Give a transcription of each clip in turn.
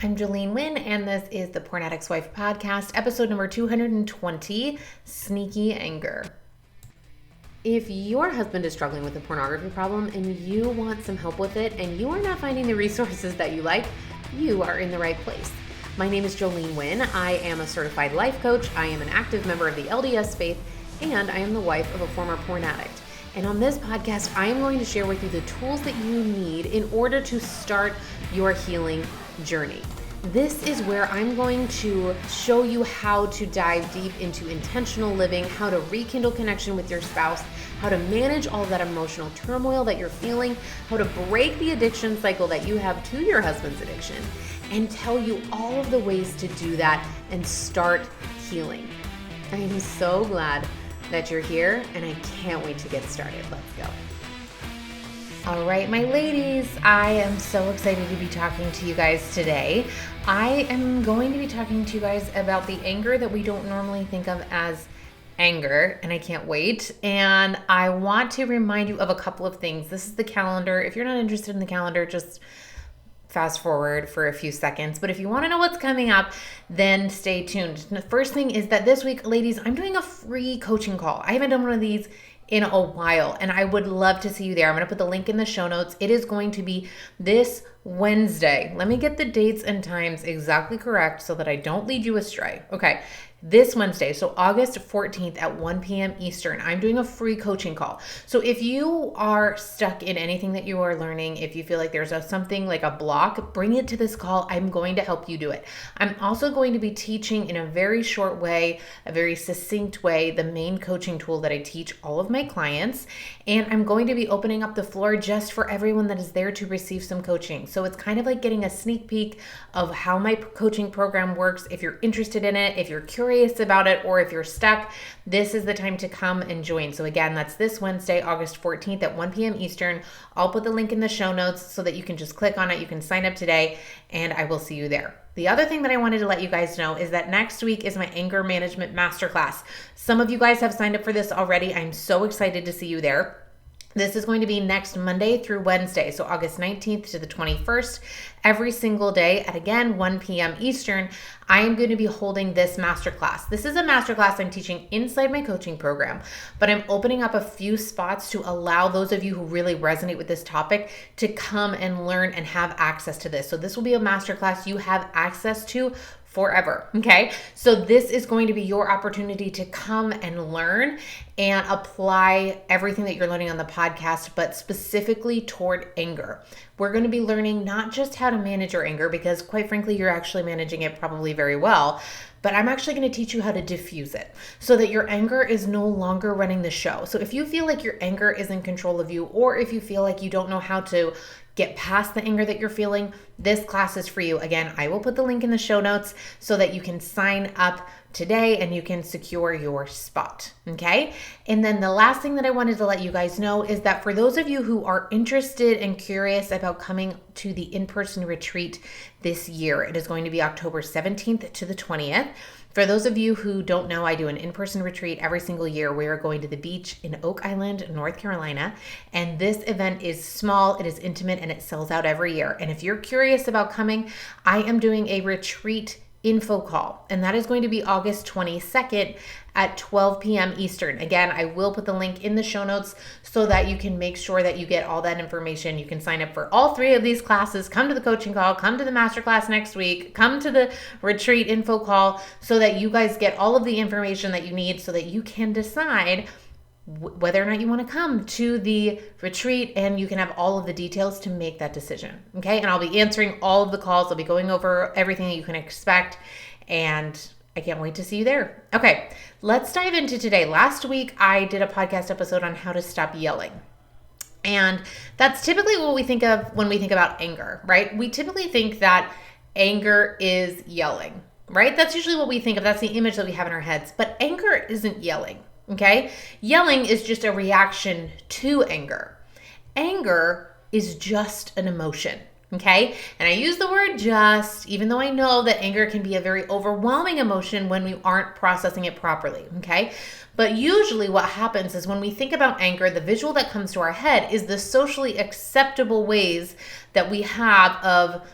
I'm Jolene Wynn, and this is the Porn Addict's Wife podcast, episode number 220, Sneaky Anger. If your husband is struggling with a pornography problem and you want some help with it and you are not finding the resources that you like, you are in the right place. My name is Jolene Wynn. I am a certified life coach. I am an active member of the LDS faith, and I am the wife of a former porn addict. And on this podcast, I am going to share with you the tools that you need in order to start your healing journey. This is where I'm going to show you how to dive deep into intentional living, how to rekindle connection with your spouse, how to manage all that emotional turmoil that you're feeling, how to break the addiction cycle that you have to your husband's addiction, and tell you all of the ways to do that and start healing. I am so glad that you're here, and I can't wait to get started. Let's go. All right, my ladies, I am so excited to be talking to you guys today. I am going to be talking to you guys about the anger that we don't normally think of as anger, and I can't wait. And I want to remind you of a couple of things. This is the calendar. If you're not interested in the calendar, just fast forward for a few seconds. But if you want to know what's coming up, then stay tuned. The first thing is that this week, ladies, I'm doing a free coaching call. I haven't done one of these in a while, and I would love to see you there. I'm going to put the link in the show notes. It is going to be this Wednesday. Let me get the dates and times exactly correct so that I don't lead you astray. Okay. This Wednesday, so August 14th at 1 p.m. Eastern, I'm doing a free coaching call. So if you are stuck in anything that you are learning, if you feel like there's something like a block, bring it to this call. I'm going to help you do it. I'm also going to be teaching in a very short way, a very succinct way, the main coaching tool that I teach all of my clients. And I'm going to be opening up the floor just for everyone that is there to receive some coaching. So it's kind of like getting a sneak peek of how my coaching program works. If you're interested in it, if you're curious about it, or if you're stuck, this is the time to come and join. So again, that's this Wednesday, August 14th at 1 p.m. Eastern. I'll put the link in the show notes so that you can just click on it. You can sign up today, and I will see you there. The other thing that I wanted to let you guys know is that next week is my anger management masterclass. Some of you guys have signed up for this already. I'm so excited to see you there. This is going to be next Monday through Wednesday, so August 19th to the 21st, every single day at, again, 1 p.m. Eastern. I am going to be holding this masterclass. This is a masterclass I'm teaching inside my coaching program, but I'm opening up a few spots to allow those of you who really resonate with this topic to come and learn and have access to this. So this will be a masterclass you have access to forever. Okay. So this is going to be your opportunity to come and learn and apply everything that you're learning on the podcast, but specifically toward anger. We're going to be learning not just how to manage your anger, because quite frankly, you're actually managing it probably very well, but I'm actually going to teach you how to diffuse it so that your anger is no longer running the show. So if you feel like your anger is in control of you, or if you feel like you don't know how to get past the anger that you're feeling, this class is for you. Again, I will put the link in the show notes so that you can sign up today and you can secure your spot. Okay. And then the last thing that I wanted to let you guys know is that for those of you who are interested and curious about coming to the in-person retreat this year, it is going to be October 17th to the 20th. For those of you who don't know, I do an in-person retreat every single year. We are going to the beach in Oak Island, North Carolina. And this event is small, it is intimate, and it sells out every year. And if you're curious about coming, I am doing a retreat info call, and that is going to be August 22nd at 12 p.m. Eastern. Again, I will put the link in the show notes so that you can make sure that you get all that information. You can sign up for all three of these classes, come to the coaching call, come to the masterclass next week, come to the retreat info call, so that you guys get all of the information that you need so that you can decide whether or not you want to come to the retreat, and you can have all of the details to make that decision. Okay. And I'll be answering all of the calls. I'll be going over everything that you can expect, and I can't wait to see you there. Okay. Let's dive into today. Last week, I did a podcast episode on how to stop yelling. And that's typically what we think of when we think about anger, right? We typically think that anger is yelling, right? That's usually what we think of. That's the image that we have in our heads. But anger isn't yelling. Okay? Yelling is just a reaction to anger. Anger is just an emotion. Okay? And I use the word just, even though I know that anger can be a very overwhelming emotion when we aren't processing it properly. Okay? But usually what happens is when we think about anger, the visual that comes to our head is the socially acceptable ways that we have of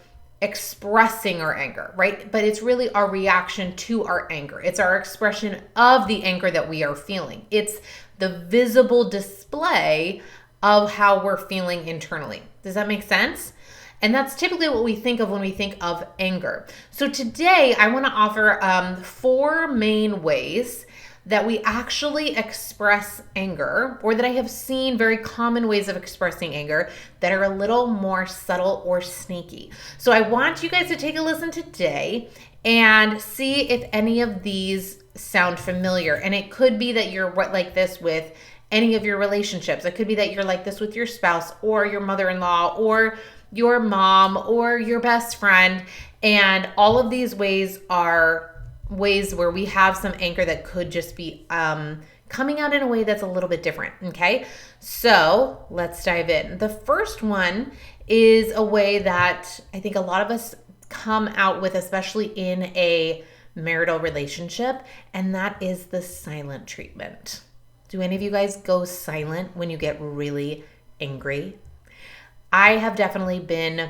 expressing our anger, right? But it's really our reaction to our anger. It's our expression of the anger that we are feeling. It's the visible display of how we're feeling internally. Does that make sense? And that's typically what we think of when we think of anger. So today I want to offer 4 main ways that we actually express anger, or that I have seen very common ways of expressing anger that are a little more subtle or sneaky. So I want you guys to take a listen today and see if any of these sound familiar. And it could be that you're like this with any of your relationships. It could be that you're like this with your spouse or your mother-in-law or your mom or your best friend. And all of these ways are ways where we have some anger that could just be coming out in a way that's a little bit different, okay? So let's dive in. The first one is a way that I think a lot of us come out with, especially in a marital relationship, and that is the silent treatment. Do any of you guys go silent when you get really angry? I have definitely been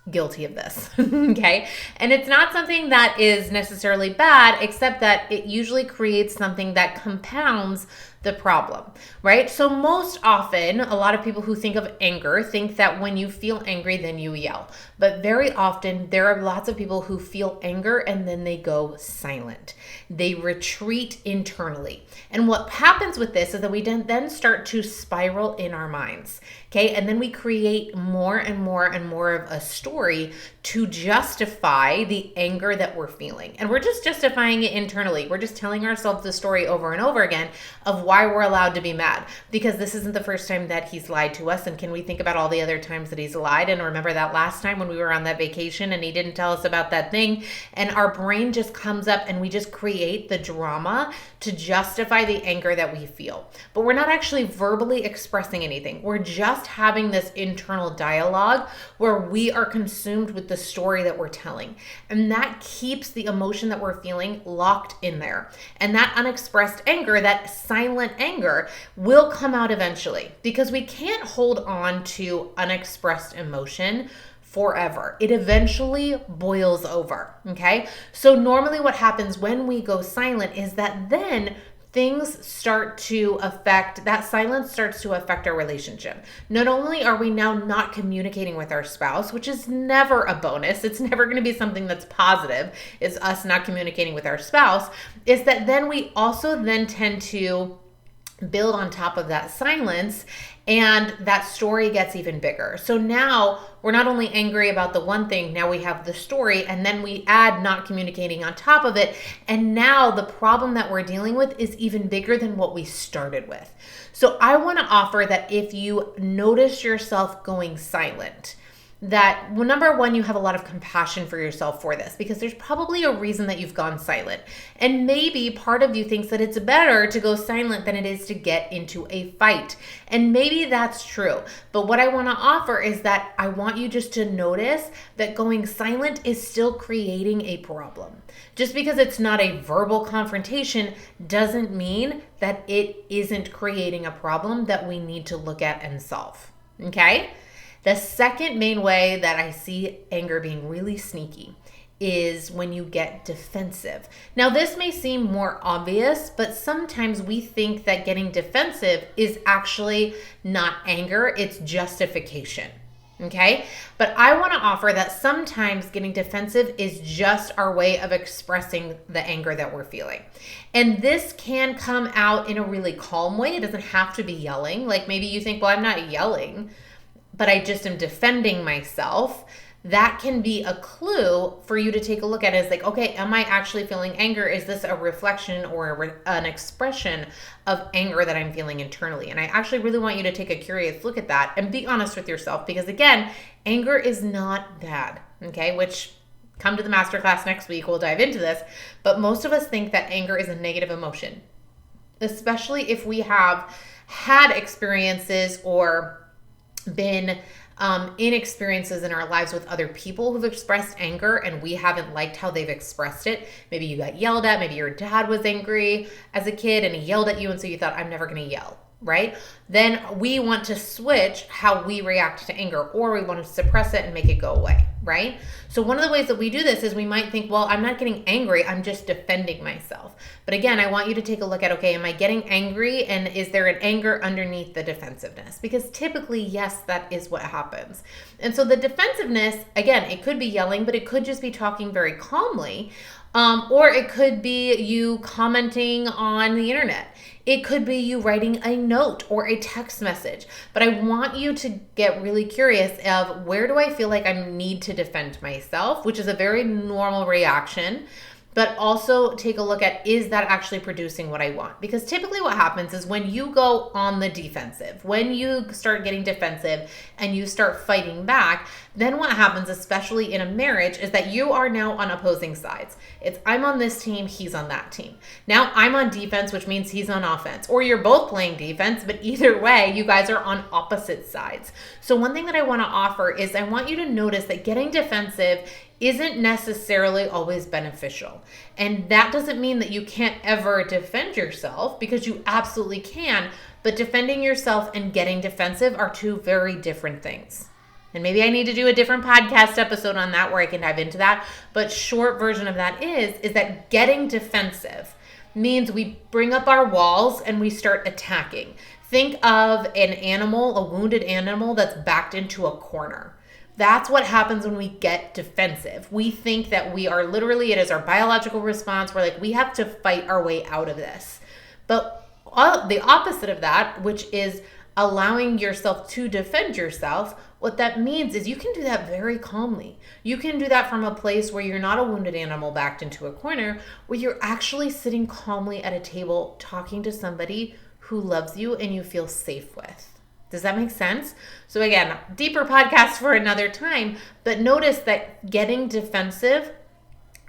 guilty of this, okay? And it's not something that is necessarily bad, except that it usually creates something that compounds the problem, right? So most often, a lot of people who think of anger think that when you feel angry, then you yell. But very often, there are lots of people who feel anger and then they go silent. They retreat internally. And what happens with this is that we then start to spiral in our minds, okay? And then we create more and more and more of a story to justify the anger that we're feeling. And we're just justifying it internally. We're just telling ourselves the story over and over again of why we're allowed to be mad, because this isn't the first time that he's lied to us. And can we think about all the other times that he's lied? And remember that last time when we were on that vacation and he didn't tell us about that thing, and our brain just comes up and we just create the drama to justify the anger that we feel. But we're not actually verbally expressing anything. We're just having this internal dialogue where we are consumed with the story that we're telling. And that keeps the emotion that we're feeling locked in there. And that unexpressed anger, that silent anger, will come out eventually, because we can't hold on to unexpressed emotion forever. It eventually boils over, okay? So normally what happens when we go silent is that then things start to affect, that silence starts to affect our relationship. Not only are we now not communicating with our spouse, which is never a bonus, it's never going to be something that's positive, is us not communicating with our spouse, is that then we also then tend to build on top of that silence, and that story gets even bigger. So now we're not only angry about the one thing, now we have the story, and then we add not communicating on top of it. And now the problem that we're dealing with is even bigger than what we started with. So I want to offer that if you notice yourself going silent, that, well, number one, you have a lot of compassion for yourself for this, because there's probably a reason that you've gone silent. And maybe part of you thinks that it's better to go silent than it is to get into a fight. And maybe that's true. But what I want to offer is that I want you just to notice that going silent is still creating a problem. Just because it's not a verbal confrontation doesn't mean that it isn't creating a problem that we need to look at and solve. Okay? The second main way that I see anger being really sneaky is when you get defensive. Now, this may seem more obvious, but sometimes we think that getting defensive is actually not anger, it's justification. Okay? But I want to offer that sometimes getting defensive is just our way of expressing the anger that we're feeling. And this can come out in a really calm way. It doesn't have to be yelling. Like maybe you think, well, I'm not yelling, but I just am defending myself. That can be a clue for you to take a look at. It's like, okay, am I actually feeling anger? Is this a reflection or an expression of anger that I'm feeling internally? And I actually really want you to take a curious look at that and be honest with yourself, because again, anger is not bad, okay? Which, come to the masterclass next week, we'll dive into this. But most of us think that anger is a negative emotion, especially if we have had experiences or been in experiences in our lives with other people who've expressed anger and we haven't liked how they've expressed it. Maybe you got yelled at, maybe your dad was angry as a kid and he yelled at you, and so you thought, I'm never going to yell. right? Then we want to switch how we react to anger, or we want to suppress it and make it go away, right? So one of the ways that we do this is we might think, well, I'm not getting angry, I'm just defending myself. But again, I want you to take a look at, okay, am I getting angry, and is there an anger underneath the defensiveness? Because typically, yes, that is what happens. And so the defensiveness, again, it could be yelling, but it could just be talking very calmly. Or it could be you commenting on the internet. It could be you writing a note or a text message. But I want you to get really curious of, where do I feel like I need to defend myself, which is a very normal reaction. But also take a look at, is that actually producing what I want? Because typically what happens is when you go on the defensive, when you start getting defensive and you start fighting back, then what happens, especially in a marriage, is that you are now on opposing sides. It's, I'm on this team, he's on that team. Now I'm on defense, which means he's on offense. Or you're both playing defense, but either way, you guys are on opposite sides. So one thing that I want to offer is, I want you to notice that getting defensive isn't necessarily always beneficial. And that doesn't mean that you can't ever defend yourself, because you absolutely can, but defending yourself and getting defensive are two very different things. And maybe I need to do a different podcast episode on that where I can dive into that. But short version of that is that getting defensive means we bring up our walls and we start attacking. Think of an animal, a wounded animal that's backed into a corner. That's what happens when we get defensive. We think that we are literally, it is our biological response. We're like, we have to fight our way out of this. But the opposite of that, which is allowing yourself to defend yourself, what that means is you can do that very calmly. You can do that from a place where you're not a wounded animal backed into a corner, where you're actually sitting calmly at a table talking to somebody who loves you and you feel safe with. Does that make sense? So again, deeper podcast for another time, but notice that getting defensive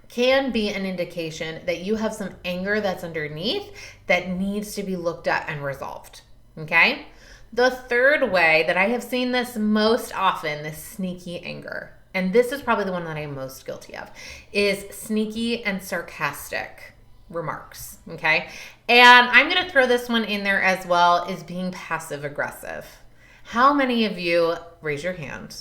can be an indication that you have some anger that's underneath that needs to be looked at and resolved. Okay? The third way that I have seen this most often, this sneaky anger, and this is probably the one that I'm most guilty of, is sneaky and sarcastic remarks. Okay? And I'm going to throw this one in there as well, is being passive aggressive. How many of you, raise your hand,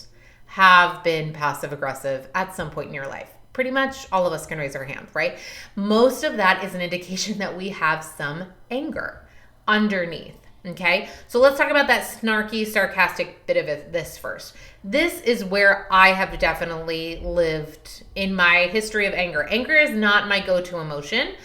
have been passive aggressive at some point in your life? Pretty much all of us can raise our hand, right? Most of that is an indication that we have some anger underneath. Okay, so let's talk about that snarky, sarcastic bit of this first. This is where I have definitely lived in my history of anger. Anger is not my go-to emotion.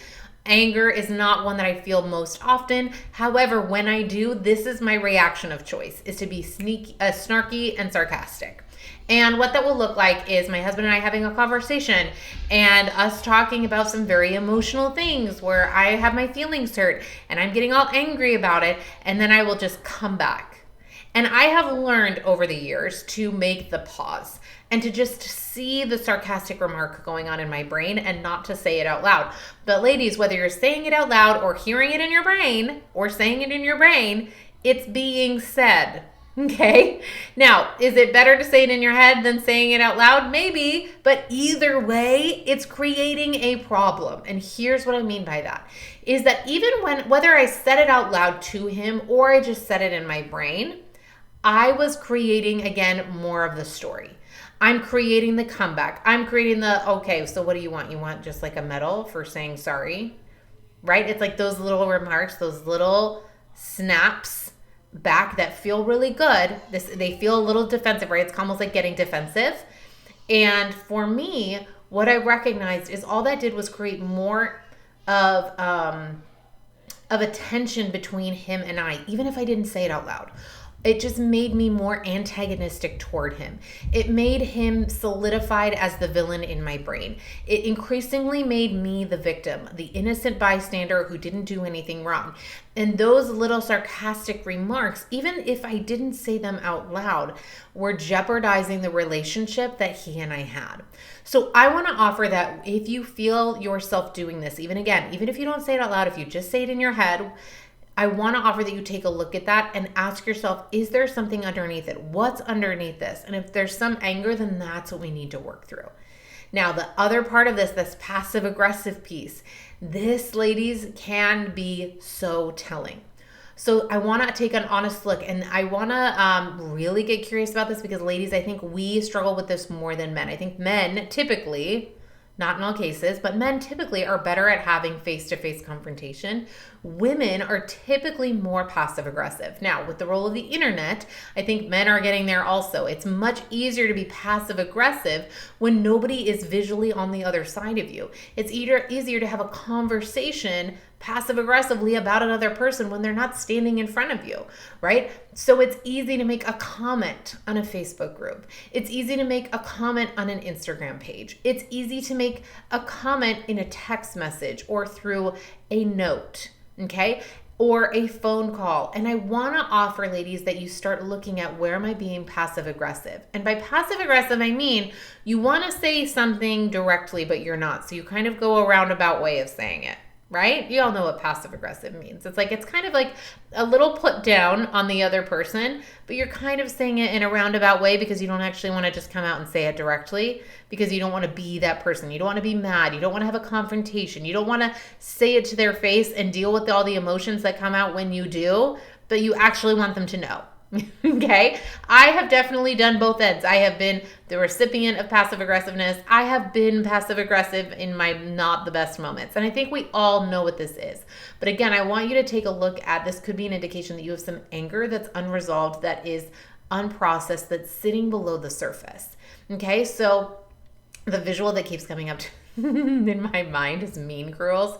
Anger is not one that I feel most often. However, when I do, this is my reaction of choice, is to be snarky and sarcastic. And what that will look like is my husband and I having a conversation and us talking about some very emotional things where I have my feelings hurt and I'm getting all angry about it, and then I will just come back. And I have learned over the years to make the pause and to just see the sarcastic remark going on in my brain and not to say it out loud. But ladies, whether you're saying it out loud or hearing it in your brain or saying it in your brain, it's being said. Okay? Now, is it better to say it in your head than saying it out loud? Maybe, but either way, it's creating a problem. And here's what I mean by that, is that even whether I said it out loud to him or I just said it in my brain, I was creating, again, more of the story. I'm creating the comeback. I'm creating okay, so what do you want? You want just like a medal for saying sorry, right? It's like those little remarks, those little snaps back that feel really good. They feel a little defensive, right? It's almost like getting defensive. And for me, what I recognized is all that did was create more of a tension between him and I, even if I didn't say it out loud. It just made me more antagonistic toward him. It made him solidified as the villain in my brain. It increasingly made me the victim, the innocent bystander who didn't do anything wrong. And those little sarcastic remarks, even if I didn't say them out loud, were jeopardizing the relationship that he and I had. So I want to offer that if you feel yourself doing this, even if you don't say it out loud, if you just say it in your head, I want to offer that you take a look at that and ask yourself, is there something underneath it? What's underneath this? And if there's some anger, then that's what we need to work through. Now, the other part of this passive aggressive piece, this, ladies, can be so telling. So I want to take an honest look, and I want to really get curious about this because, ladies, I think we struggle with this more than men. I think men typically, not in all cases, but men typically are better at having face-to-face confrontation. Women are typically more passive aggressive. Now, with the role of the internet, I think men are getting there also. It's much easier to be passive aggressive when nobody is visually on the other side of you. It's easier to have a conversation passive aggressively about another person when they're not standing in front of you, right? So it's easy to make a comment on a Facebook group. It's easy to make a comment on an Instagram page. It's easy to make a comment in a text message or through a note, okay? Or a phone call. And I want to offer, ladies, that you start looking at where am I being passive aggressive? And by passive aggressive, I mean you want to say something directly, but you're not. So you kind of go a roundabout way of saying it. Right? You all know what passive aggressive means. It's kind of like a little put down on the other person, but you're kind of saying it in a roundabout way because you don't actually want to just come out and say it directly because you don't want to be that person. You don't want to be mad. You don't want to have a confrontation. You don't want to say it to their face and deal with all the emotions that come out when you do, but you actually want them to know. Okay. I have definitely done both ends. I have been the recipient of passive aggressiveness. I have been passive aggressive in my not the best moments. And I think we all know what this is. But again, I want you to take a look at this. Could be an indication that you have some anger that's unresolved, that is unprocessed, that's sitting below the surface. Okay. So the visual that keeps coming up in my mind is Mean Girls.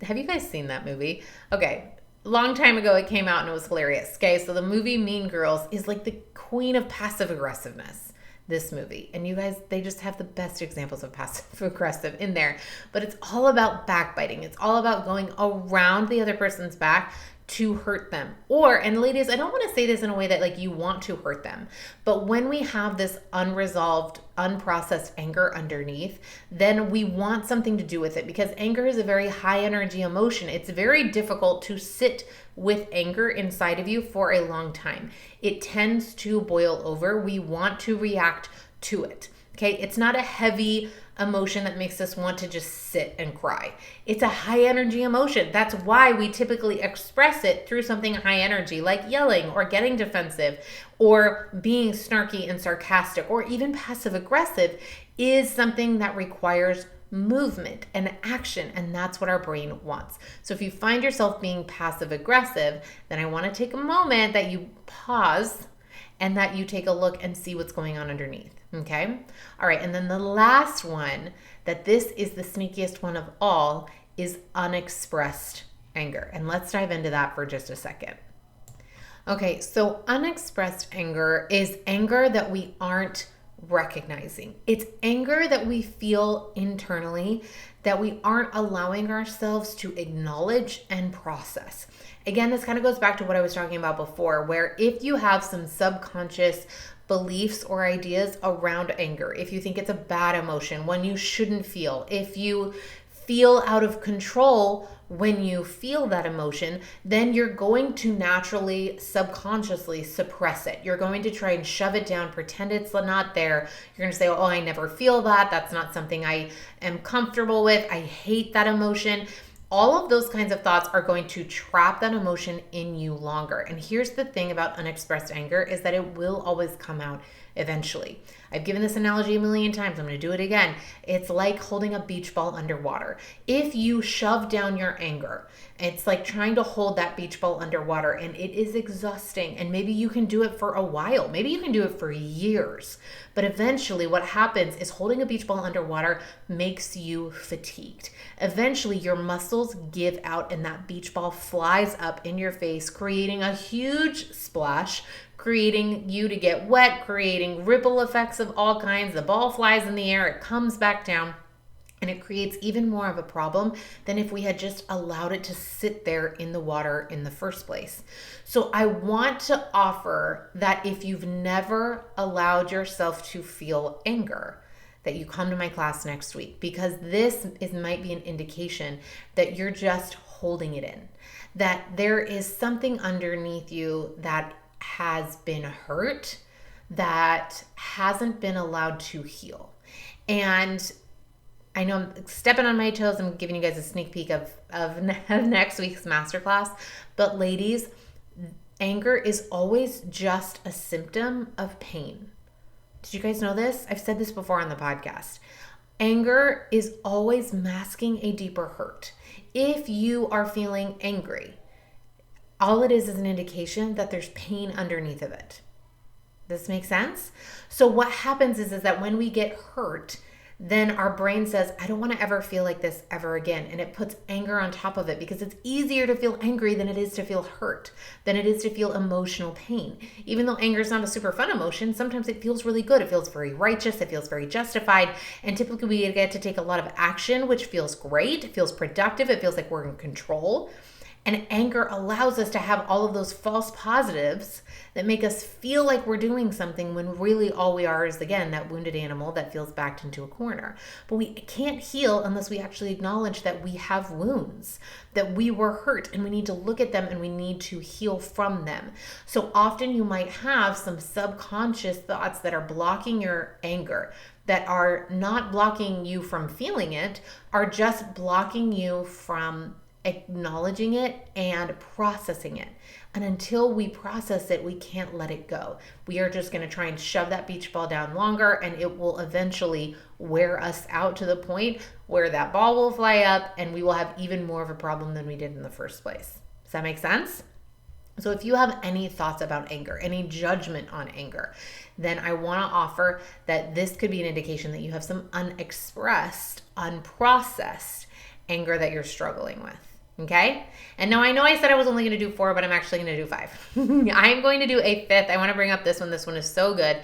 Have you guys seen that movie? Okay. Long time ago it came out and it was hilarious. Okay, so the movie Mean Girls is like the queen of passive aggressiveness, this movie. And you guys, they just have the best examples of passive aggressive in there. But it's all about backbiting. It's all about going around the other person's back to hurt them. And ladies, I don't want to say this in a way that like you want to hurt them, but when we have this unresolved, unprocessed anger underneath, then we want something to do with it because anger is a very high energy emotion. It's very difficult to sit with anger inside of you for a long time. It tends to boil over. We want to react to it. Okay, it's not a heavy emotion that makes us want to just sit and cry. It's a high energy emotion. That's why we typically express it through something high energy, like yelling or getting defensive or being snarky and sarcastic or even passive aggressive is something that requires movement and action, and that's what our brain wants. So if you find yourself being passive aggressive, then I want to take a moment that you pause and that you take a look and see what's going on underneath. Okay. All right. And then the last one, that this is the sneakiest one of all, is unexpressed anger. And let's dive into that for just a second. Okay. So unexpressed anger is anger that we aren't recognizing. It's anger that we feel internally that we aren't allowing ourselves to acknowledge and process. Again, this kind of goes back to what I was talking about before, where if you have some subconscious beliefs or ideas around anger, if you think it's a bad emotion, one you shouldn't feel, if you feel out of control when you feel that emotion, then you're going to naturally, subconsciously suppress it. You're going to try and shove it down, pretend it's not there. You're going to say, oh, I never feel that. That's not something I am comfortable with. I hate that emotion. All of those kinds of thoughts are going to trap that emotion in you longer. And here's the thing about unexpressed anger is that it will always come out eventually. I've given this analogy a million times. I'm going to do it again. It's like holding a beach ball underwater. If you shove down your anger, it's like trying to hold that beach ball underwater, and it is exhausting. And maybe you can do it for a while. Maybe you can do it for years. But eventually what happens is holding a beach ball underwater makes you fatigued. Eventually your muscles give out and that beach ball flies up in your face, creating a huge splash, creating you to get wet, creating ripple effects of all kinds. The ball flies in the air, it comes back down, and it creates even more of a problem than if we had just allowed it to sit there in the water in the first place. So I want to offer that if you've never allowed yourself to feel anger, that you come to my class next week, because this might be an indication that you're just holding it in, that there is something underneath you that has been hurt, that hasn't been allowed to heal. And I know I'm stepping on my toes. I'm giving you guys a sneak peek of next week's masterclass. But ladies, anger is always just a symptom of pain. Did you guys know this? I've said this before on the podcast. Anger is always masking a deeper hurt. If you are feeling angry, all it is an indication that there's pain underneath of it. Does this make sense? So what happens is that when we get hurt, then our brain says, I don't want to ever feel like this ever again. And it puts anger on top of it because it's easier to feel angry than it is to feel hurt, than it is to feel emotional pain. Even though anger is not a super fun emotion, sometimes it feels really good. It feels very righteous. It feels very justified. And typically we get to take a lot of action, which feels great. It feels productive. It feels like we're in control. And anger allows us to have all of those false positives that make us feel like we're doing something when really all we are is, again, that wounded animal that feels backed into a corner. But we can't heal unless we actually acknowledge that we have wounds, that we were hurt, and we need to look at them and we need to heal from them. So often you might have some subconscious thoughts that are blocking your anger, that are not blocking you from feeling it, are just blocking you from acknowledging it and processing it. And until we process it, we can't let it go. We are just going to try and shove that beach ball down longer, and it will eventually wear us out to the point where that ball will fly up and we will have even more of a problem than we did in the first place. Does that make sense? So if you have any thoughts about anger, any judgment on anger, then I want to offer that this could be an indication that you have some unexpressed, unprocessed anger that you're struggling with. Okay. And now I know I said I was only going to do 4, but I'm actually going to do 5. I'm going to do a 5th. I want to bring up this one. This one is so good.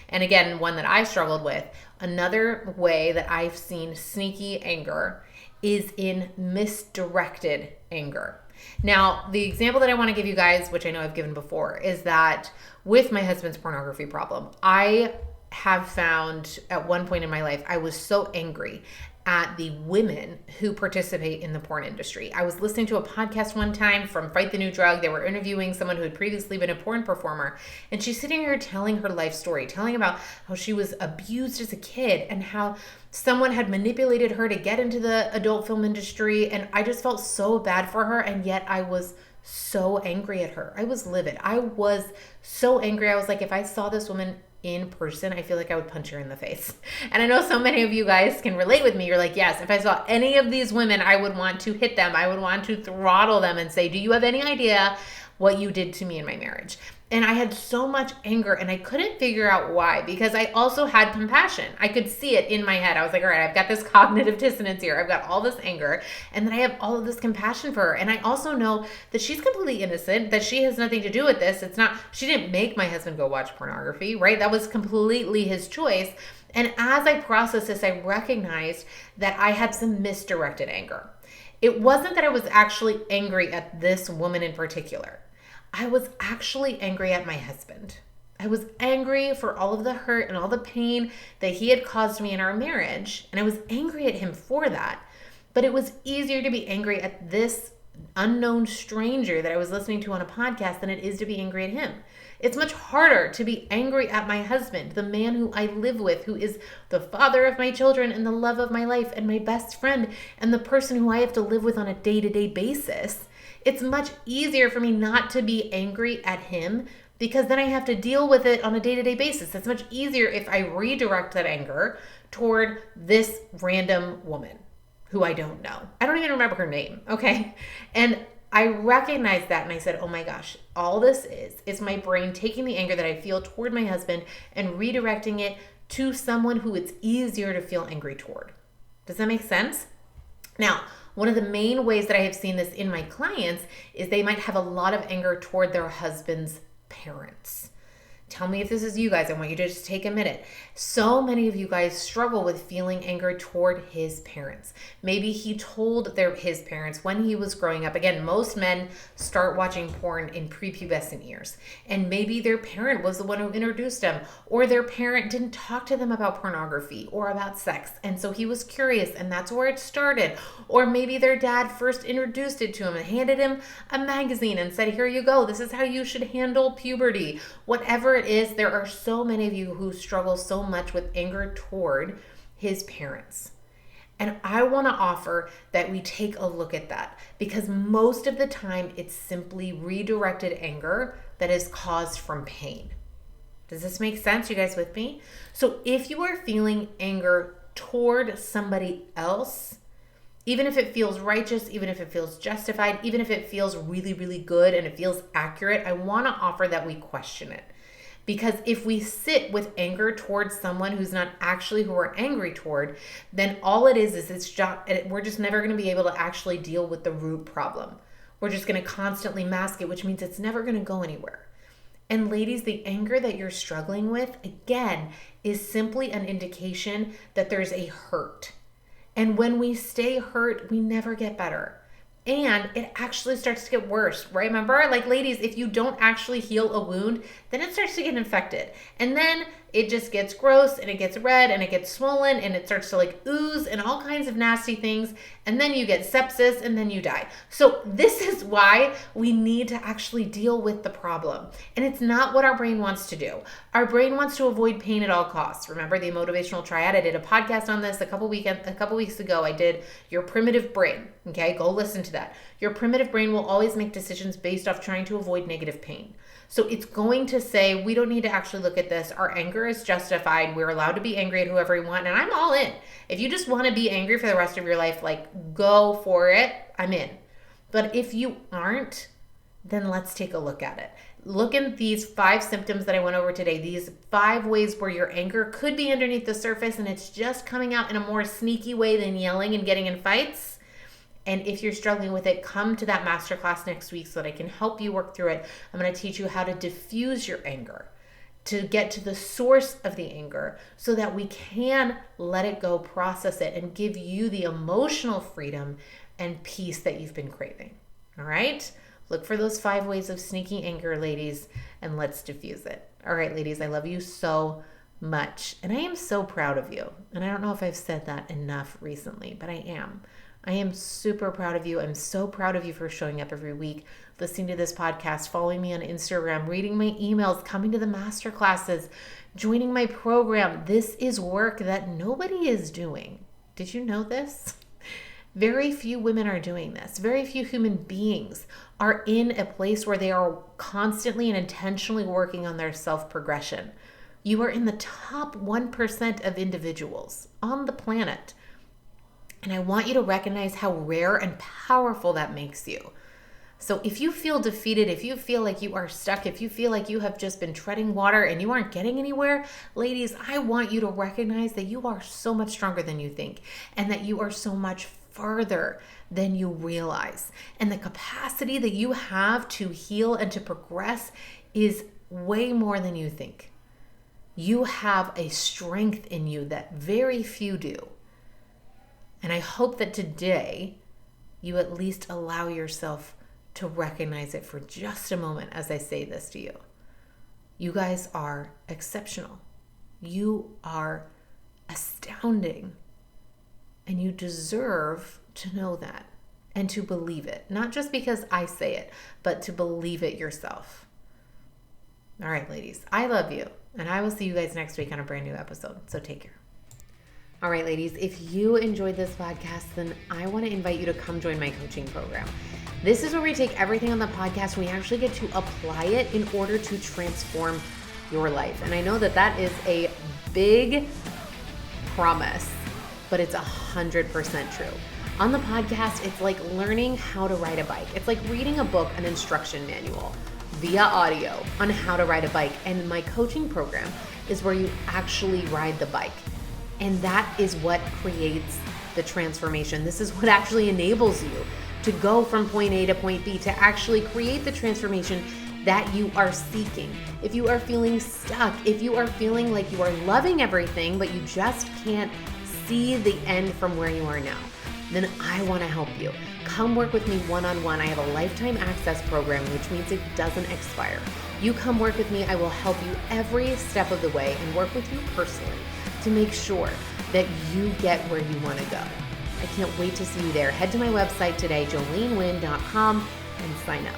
And again, one that I struggled with. Another way that I've seen sneaky anger is in misdirected anger. Now, the example that I want to give you guys, which I know I've given before, is that with my husband's pornography problem, I have found at one point in my life, I was so angry at the women who participate in the porn industry. I was listening to a podcast one time from Fight the New Drug. They were interviewing someone who had previously been a porn performer, and she's sitting here telling her life story, telling about how she was abused as a kid and how someone had manipulated her to get into the adult film industry. And I just felt so bad for her, and yet I was so angry at her. I was livid. I was so angry. I was like, if I saw this woman in person, I feel like I would punch her in the face. And I know so many of you guys can relate with me. You're like, yes, if I saw any of these women, I would want to hit them. I would want to throttle them and say, do you have any idea what you did to me in my marriage? And I had so much anger, and I couldn't figure out why, because I also had compassion. I could see it in my head. I was like, all right, I've got this cognitive dissonance here. I've got all this anger, and then I have all of this compassion for her. And I also know that she's completely innocent, that she has nothing to do with this. She didn't make my husband go watch pornography, right? That was completely his choice. And as I processed this, I recognized that I had some misdirected anger. It wasn't that I was actually angry at this woman in particular. I was actually angry at my husband. I was angry for all of the hurt and all the pain that he had caused me in our marriage. And I was angry at him for that. But it was easier to be angry at this unknown stranger that I was listening to on a podcast than it is to be angry at him. It's much harder to be angry at my husband, the man who I live with, who is the father of my children and the love of my life and my best friend and the person who I have to live with on a day-to-day basis. It's much easier for me not to be angry at him because then I have to deal with it on a day-to-day basis. It's much easier if I redirect that anger toward this random woman who I don't know. I don't even remember her name, okay? And I recognized that and I said, oh my gosh, all this is my brain taking the anger that I feel toward my husband and redirecting it to someone who it's easier to feel angry toward. Does that make sense? Now, one of the main ways that I have seen this in my clients is they might have a lot of anger toward their husband's parents. Tell me if this is you guys. I want you to just take a minute. So many of you guys struggle with feeling anger toward his parents. Maybe he told his parents when he was growing up. Again, most men start watching porn in prepubescent years. And maybe their parent was the one who introduced them, or their parent didn't talk to them about pornography or about sex. And so he was curious, and that's where it started. Or maybe their dad first introduced it to him and handed him a magazine and said, here you go. This is how you should handle puberty. Whatever it is, there are so many of you who struggle so much with anger toward his parents. And I want to offer that we take a look at that, because most of the time it's simply redirected anger that is caused from pain. Does this make sense? You guys with me? So if you are feeling anger toward somebody else, even if it feels righteous, even if it feels justified, even if it feels really, really good and it feels accurate, I want to offer that we question it. Because if we sit with anger towards someone who's not actually who we're angry toward, then all it is we're just never going to be able to actually deal with the root problem. We're just going to constantly mask it, which means it's never going to go anywhere. And ladies, the anger that you're struggling with, again, is simply an indication that there's a hurt. And when we stay hurt, we never get better. And it actually starts to get worse, right? Remember, like ladies, if you don't actually heal a wound, then it starts to get infected. And then it just gets gross and it gets red and it gets swollen and it starts to like ooze and all kinds of nasty things. And then you get sepsis and then you die. So this is why we need to actually deal with the problem. And it's not what our brain wants to do. Our brain wants to avoid pain at all costs. Remember the motivational triad? I did a podcast on this a couple weeks ago. I did your primitive brain. Okay, go listen to that. Your primitive brain will always make decisions based off trying to avoid negative pain. So it's going to say, we don't need to actually look at this. Our anger is justified. We're allowed to be angry at whoever we want. And I'm all in. If you just want to be angry for the rest of your life, like go for it. I'm in. But if you aren't, then let's take a look at it. Look at these 5 symptoms that I went over today. These 5 ways where your anger could be underneath the surface and it's just coming out in a more sneaky way than yelling and getting in fights. And if you're struggling with it, come to that masterclass next week so that I can help you work through it. I'm going to teach you how to diffuse your anger, to get to the source of the anger so that we can let it go, process it, and give you the emotional freedom and peace that you've been craving. All right? Look for those 5 ways of sneaky anger, ladies, and let's diffuse it. All right, ladies, I love you so much. And I am so proud of you. And I don't know if I've said that enough recently, but I am. I am super proud of you. I'm so proud of you for showing up every week, listening to this podcast, following me on Instagram, reading my emails, coming to the masterclasses, joining my program. This is work that nobody is doing. Did you know this? Very few women are doing this. Very few human beings are in a place where they are constantly and intentionally working on their self-progression. You are in the top 1% of individuals on the planet. And I want you to recognize how rare and powerful that makes you. So if you feel defeated, if you feel like you are stuck, if you feel like you have just been treading water and you aren't getting anywhere, ladies, I want you to recognize that you are so much stronger than you think and that you are so much further than you realize. And the capacity that you have to heal and to progress is way more than you think. You have a strength in you that very few do. And I hope that today you at least allow yourself to recognize it for just a moment as I say this to you. You guys are exceptional. You are astounding. And you deserve to know that and to believe it. Not just because I say it, but to believe it yourself. All right, ladies, I love you. And I will see you guys next week on a brand new episode. So take care. All right, ladies, if you enjoyed this podcast, then I want to invite you to come join my coaching program. This is where we take everything on the podcast. We actually get to apply it in order to transform your life. And I know that that is a big promise, but it's 100% true. On the podcast, it's like learning how to ride a bike. It's like reading a book, an instruction manual via audio on how to ride a bike. And my coaching program is where you actually ride the bike. And that is what creates the transformation. This is what actually enables you to go from point A to point B, to actually create the transformation that you are seeking. If you are feeling stuck, if you are feeling like you are loving everything, but you just can't see the end from where you are now, then I want to help you. Come work with me one-on-one. I have a lifetime access program, which means it doesn't expire. You come work with me. I will help you every step of the way and work with you personally to make sure that you get where you want to go. I can't wait to see you there. Head to my website today, joleneWynn.com, and sign up.